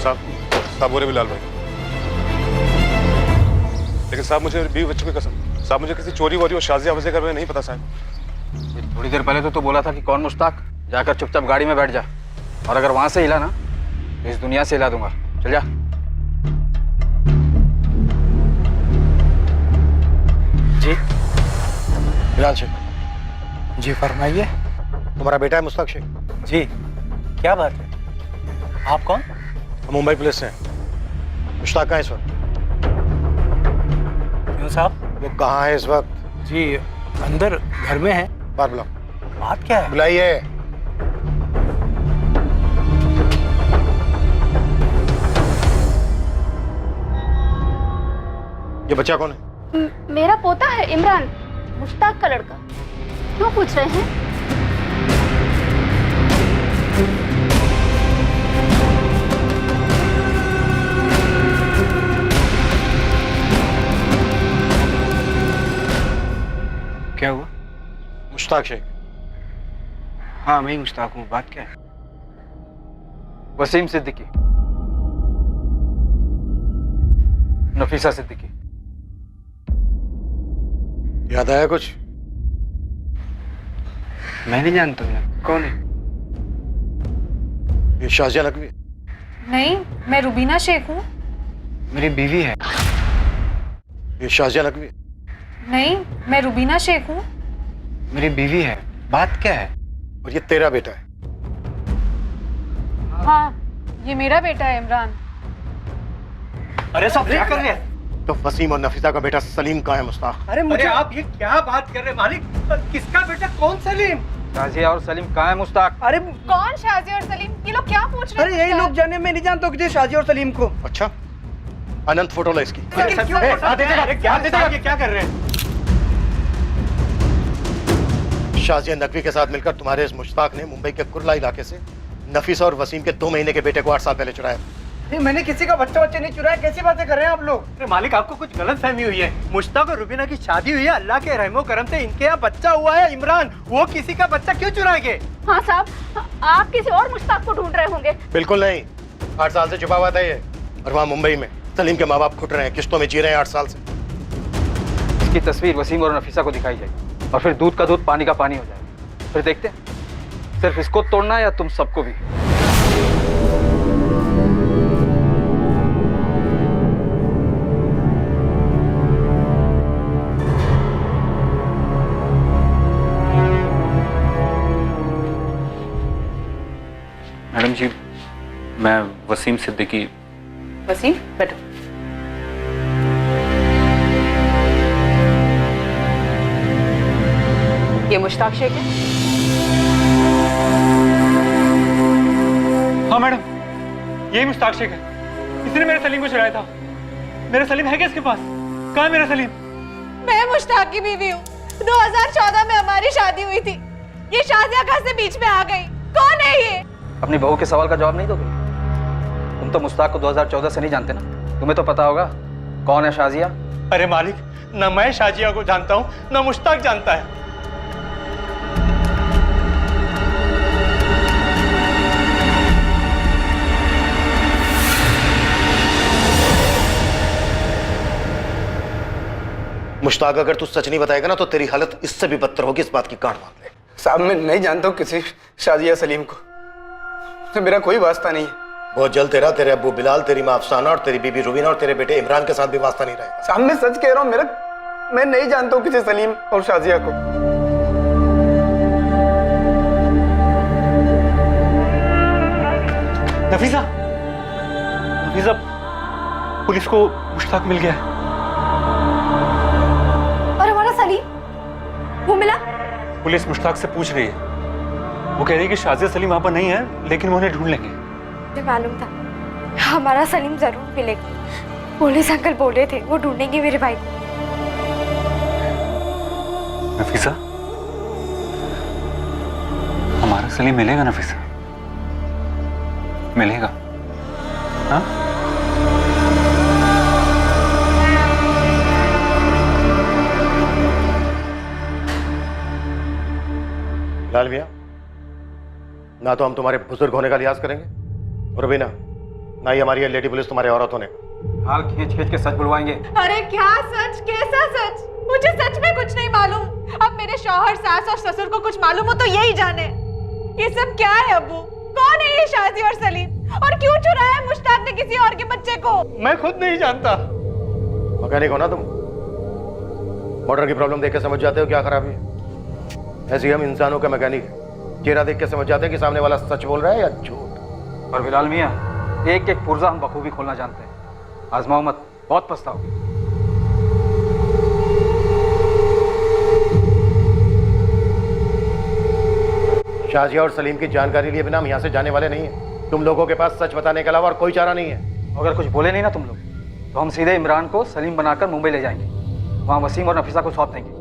साहब बोले बिलाल भाई, लेकिन साहब मुझे बीवी बच्चों की कसम, साहब मुझे किसी चोरी वोरी और शाजिया वजह करने नहीं पता साहब। थोड़ी देर पहले तो बोला था कि कौन मुश्ताक, जाकर चुपचाप गाड़ी में बैठ जा, और अगर वहां से हिला ना तो इस दुनिया से हिला दूंगा। चल जा। जी बिलाल शेख। जी फरमाइए। तुम्हारा बेटा है मुश्ताक शेख? जी, क्या बात है? आप कौन? हम मुंबई पुलिस से हैं। मुश्ताक कहाँ है इस वक्त? क्यों साहब? वो कहाँ है इस वक्त? जी अंदर घर में है। बाहर बुलाओ। बात क्या है? बुलाइए। ये बच्चा कौन है? मेरा पोता है इमरान, मुश्ताक का लड़का। क्यों पूछ रहे हैं? क्या हुआ? मुश्ताक शेख। हाँ मैं ही मुश्ताक हूँ। बात क्या है? वसीम सिद्दीकी, नफीसा सिद्दीकी। याद आया कुछ? मैं नहीं जानता हूँ। कौन है? ये शाजिया नकवी? नहीं, मैं रुबीना शेख हूँ। मेरी बीवी है। ये शाजिया नकवी? नहीं, मैं रुबीना शेख हूँ। मेरी बीवी है। बात क्या है? और ये तेरा बेटा है? हाँ, ये मेरा बेटा है इमरान। अरे सब क्या कर रहे हैं? तो वसीम और नफीसा का बेटा सलीम कहाँ है मुश्ताक? अरे मुझे आप ये क्या बात कर रहे हैं मालिक? किसका बेटा? कौन सलीम? शाजिया और सलीम कहाँ है मुश्ताक? अरे कौन शाजिया और सलीम? ये लोग क्या पूछ रहे हैं? अरे यही लोग जाने, मैं नहीं जानता हूँ कि शाजिया और सलीम को। अच्छा, अनंत फोटो ला इसकी। क्या कर रहे हैं? शाजिया नकवी के साथ मिलकर तुम्हारे इस मुश्ताक ने मुंबई के कुर्ला इलाके से नफीसा और वसीम के 2 महीने के बेटे को 8 साल पहले चुराया। नहीं, मैंने किसी का बच्चा नहीं चुराया। कैसी बातें कर रहे हैं आप लोग? अरे मालिक, आपको कुछ गलत फहमी हुई है। मुश्ताक और रुबीना की शादी हुई है, अल्लाह के रहमो करम से इनके यहाँ बच्चा हुआ है इमरान। वो किसी का बच्चा क्यों चुराएंगे? हाँ साहब, आप किसी और मुश्ताक को ढूंढ रहे होंगे। बिल्कुल नहीं, 8 साल से छुपा हुआ था ये। और वहाँ मुंबई में सलीम के माँ बाप घुट रहे हैं, किश्तों में जी रहे हैं 8 साल से। इसकी तस्वीर वसीम और नफीसा को दिखाई जाएगी और फिर दूध का दूध पानी का पानी हो जाएगा। फिर देखते हैं सिर्फ इसको तोड़ना है या तुम सबको भी। मैडम जी, मैं वसीम सिद्दीकी। वसीम, बैठो। ये मुश्ताक शेख है? हाँ मैडम, यही मुश्ताक शेख है। इसने मेरे सलीम को चुराया था। मेरा सलीम है क्या इसके पास? कहाँ है मेरा सलीम? मैं मुश्ताक की बीवी हूँ। 2014 में हमारी शादी हुई थी। ये शाजिया कहाँ से बीच में आ गई? कौन है ये? अपनी बहू के सवाल का जवाब नहीं दोगे? तुम तो मुश्ताक को 2014 से नहीं जानते ना, तुम्हें तो पता होगा कौन है शाजिया। अरे मालिक, न मैं शाजिया को जानता हूँ न मुश्ताक जानता है। मुश्ताक, अगर तू सच नहीं बताएगा ना तो तेरी हालत इससे भी बदतर होगी, इस बात की गांठ बांध ले। साहब, मैं नहीं जानता हूँ किसी शाजिया सलीम को। तो मेरा कोई वास्ता नहीं है। बहुत जल्द तेरे अब्बू बिलाल, तेरी माँ अफसाना और तेरी बीबी रुबीना और तेरे बेटे इमरान के साथ भी वास्ता नहीं रहेगा। साहब, मैं सच कह रहा हूँ, मैं नहीं जानता हूँ किसी सलीम और शाजिया को। नफीसा, नफीसा, पुलिस को मुश्ताक मिल गया है। और हमारा सलीम, वो मिला? पुलिस मुश्ताक से पूछ रही है। वो कह रही है कि शाजिया सलीम वहां पर नहीं है, लेकिन वो उन्हें ढूंढ लेंगे। मुझे मालूम था हमारा सलीम जरूर मिलेगा। पुलिस अंकल बोल रहे थे वो ढूंढेंगे मेरे भाई को। नफीसा, हमारा सलीम मिलेगा नफीसा, मिलेगा। हाँ? लाल भैया, ना तो हम तुम्हारे बुजुर्ग होने का लिहाज करेंगे और भी ना ही हमारी ये लेडी पुलिस तुम्हारे औरत होने का। हाल खींच खींच के सच बुलवाएंगे। अरे क्या सच? कैसा सच? मुझे सच में कुछ नहीं मालूम। अब मेरे शौहर, सास और ससुर को कुछ मालूम हो तो यही जाने। ये सब क्या है अब्बू? कौन है ये शाजी और सलीम? और क्यों चुराया है मुश्ताक ने किसी और के बच्चे को? मैं खुद नहीं जानता। मैकेनिक हो ना तुम? मोटर की प्रॉब्लम देख के समझ जाते हो क्या खराबी है। ऐसे हम इंसानों का मैकेनिक है, चेहरा देख के समझ जाते हैं कि सामने वाला सच बोल रहा है या झूठ। और बिलाल मियाँ, एक एक पुर्जा हम बखूबी खोलना जानते हैं। आजमाओ मत, बहुत पछताओगे। शाजिया और सलीम की जानकारी लिए बिना हम यहाँ से जाने वाले नहीं हैं। तुम लोगों के पास सच बताने के अलावा और कोई चारा नहीं है। अगर कुछ बोले नहीं ना तुम लोग, तो हम सीधे इमरान को सलीम बनाकर मुंबई ले जाएंगे। वहाँ वसीम और नफीसा को सौंप देंगे।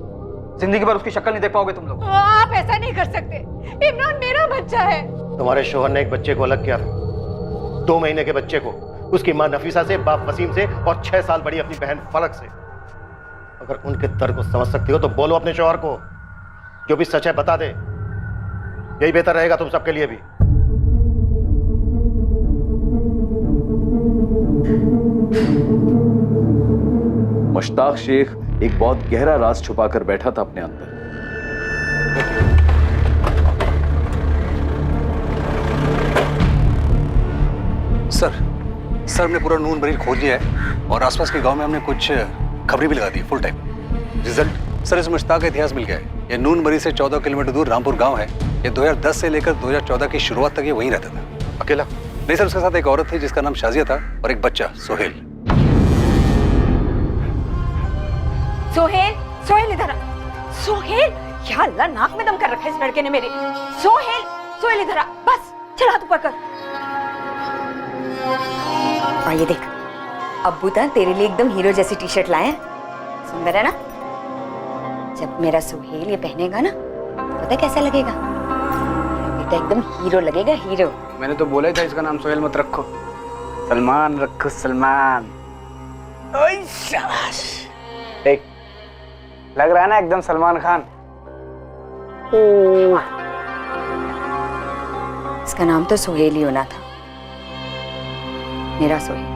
जिंदगी भर उसकी शक्ल नहीं देख पाओगे तुम लोग। आप ऐसा नहीं कर सकते। इमरान मेरा बच्चा है। तुम्हारे शोहर ने एक बच्चे को अलग किया था, 2 महीने के बच्चे को, उसकी माँ नफीसा से, बाप वसीम से और 6 साल बड़ी अपनी बहन फलक से। अगर उनके दर्द को समझ सकती हो तो बोलो अपने शोहर को, जो भी सच है बता दे। यही बेहतर रहेगा तुम सबके लिए भी। मुश्ताक शेख एक बहुत गहरा राज छुपाकर बैठा था अपने अंदर। सर हमने पूरा नून बरीर खोज लिया है और आसपास के गांव में हमने कुछ खबरें भी लगा दी फुल टाइम। रिजल्ट सर, इस मुश्ताक का इतिहास मिल गया है। ये नून बरी से 14 किलोमीटर दूर रामपुर गांव है। ये 2010 से लेकर 2014 की शुरुआत तक ये वहीं रहता था। अकेला? नहीं सर, उसके साथ एक औरत थी जिसका नाम शाजिया था और एक बच्चा सोहेल। सोहेल इधर आ। सोहेल, या अल्लाह, नाक में दम कर रखा है इस लड़के ने मेरे। सोहेल इधर आ, बस चला तू पकड़। और ये देख, अब्बू तो तेरे लिए एकदम हीरो जैसी टी शर्ट लाए हैं। सुंदर है ना? जब मेरा सुहेल ये पहनेगा ना, तो पता कैसा लगेगा? मेरा बेटा एकदम हीरो लगेगा, हीरो। मैंने तो बोला ही था इसका नाम सोहेल मत रखो, सलमान रखो, सलमान। ओए शाबाश, देख लग रहा है ना एकदम सलमान खान। इसका नाम तो सुहेल ही होना था, मेरा सुहेल।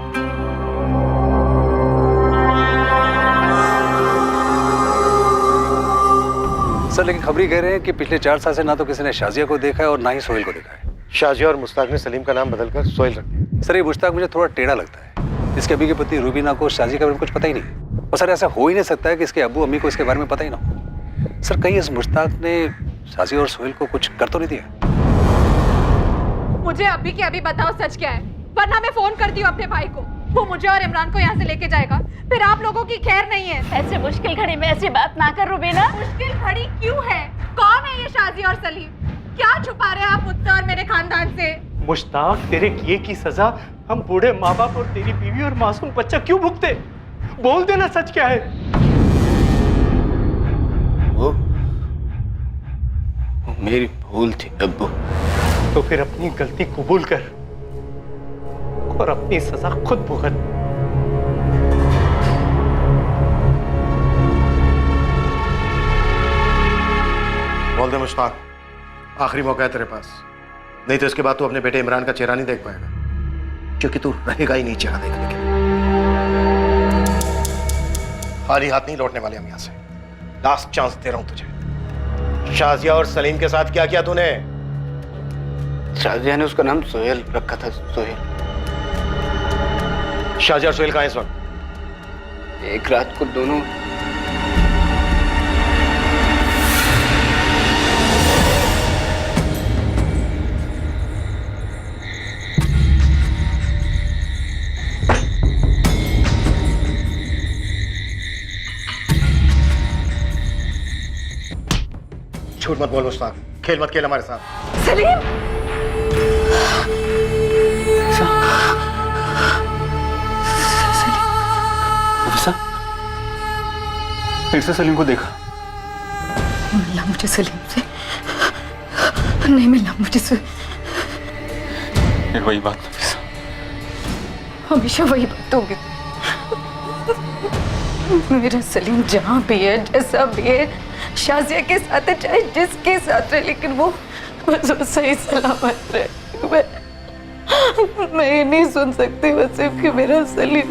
सर लेकिन खबरी कह रहे हैं कि पिछले 4 साल से ना तो किसी ने शाजिया को देखा है और ना ही सोहेल को देखा है। शाजिया और मुश्ताक ने सलीम का नाम बदलकर सोहेल रख दिया। सर ये मुश्ताक मुझे थोड़ा टेढ़ा लगता है। इसके अभी की पत्नी रूबीना को शाजिया के बारे में कुछ पता ही नहीं। और सर ऐसा हो ही नहीं सकता है कि इसके अब्बू अम्मी को इसके बारे में पता ही ना हो। सर कहीं इस मुश्ताक ने शाजिया और सोहेल को कुछ कर तो नहीं दिया? मुझे अभी के अभी बताओ सच क्या है, वरना मैं फोन करती हूँ अपने भाई को। वो मुझे और इमरान को यहाँ से लेके जाएगा, फिर आप लोगों की खैर नहीं है। ऐसे मुश्किल घड़ी में ऐसी बात ना कर रूबीना। मुश्किल घड़ी क्यों है? कौन है ये शाजिया और सलीम? क्या छुपा रहे हैं आप मुझसे और मेरे खानदान से? मुश्ताक, तेरे किए की सजा हम बूढ़े माँ बाप और तेरी बीवी और मासूम बच्चा क्यों भुगते? बोल देना सच क्या है। वो मेरी भूल थी अब्बू। तो फिर अपनी गलती कबूल कर और अपनी सजा खुद भुगत। बोल दे मुश्ताक, आखिरी मौका है तेरे पास, नहीं तो इसके बाद तू अपने बेटे इमरान का चेहरा नहीं देख पाएगा, क्योंकि तू रहेगा ही नहीं चेहरा देखने के लिए। खाली हाथ नहीं लौटने वाले हम यहां से। लास्ट चांस दे रहा हूं तुझे। शाजिया और सलीम के साथ क्या किया तूने? शाजिया ने उसका नाम सोहेल रखा था, सोहेल। शाजिया और सोहेल कहां हैं इस वक्त? एक रात को दोनों झूठ मत बोल मुश्ताक, खेल मत खेल हमारे साथ। सलीम! फिर से सलीम को देखा? मिला मुझे सलीम से, नहीं मिला मुझे से। फिर वही बात नफीसा, हमेशा वही बात होगी। मेरा सलीम जहाँ भी है, जैसा भी है, शाजिया के साथ है, चाहे जिसके साथ है, लेकिन वो सही सलामत रहे। मैं ये नहीं सुन सकती वसीम कि मेरा सलीम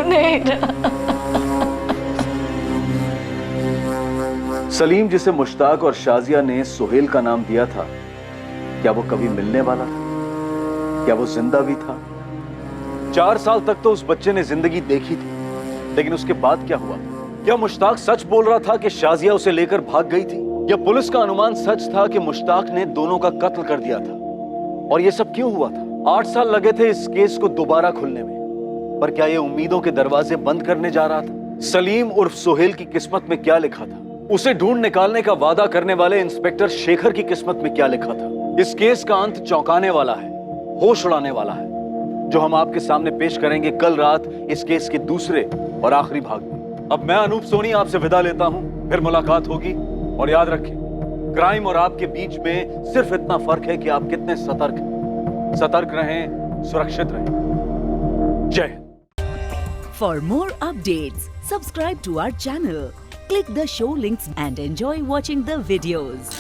नहीं रहा। सलीम जिसे मुश्ताक और शाजिया ने सोहेल का नाम दिया था, क्या वो कभी मिलने वाला था? क्या वो जिंदा भी था? 4 साल तक तो उस बच्चे ने जिंदगी देखी थी, लेकिन उसके बाद क्या हुआ? क्या मुश्ताक सच बोल रहा था कि शाजिया उसे लेकर भाग गई थी, या पुलिस का अनुमान सच था कि मुश्ताक ने दोनों का कत्ल कर दिया था? और ये सब क्यों हुआ था? 8 साल लगे थे इस केस को दोबारा खुलने में, पर क्या ये उम्मीदों के दरवाजे बंद करने जा रहा था? सलीम उर्फ सोहेल की किस्मत में क्या लिखा था? उसे ढूंढ निकालने का वादा करने वाले इंस्पेक्टर शेखर की किस्मत में क्या लिखा था? इस केस का अंत चौंकाने वाला है, होश उड़ाने वाला है, जो हम आपके सामने पेश करेंगे कल रात इस केस के दूसरे और आखिरी भाग में। अब मैं अनूप सोनी आपसे विदा लेता हूं, फिर मुलाकात होगी। और याद रखें, क्राइम और आपके बीच में सिर्फ इतना फर्क है कि आप कितने सतर्क हैं। सतर्क रहें, सुरक्षित रहें। जय Hind. For more updates, subscribe to our channel, click the show links and enjoy watching the videos.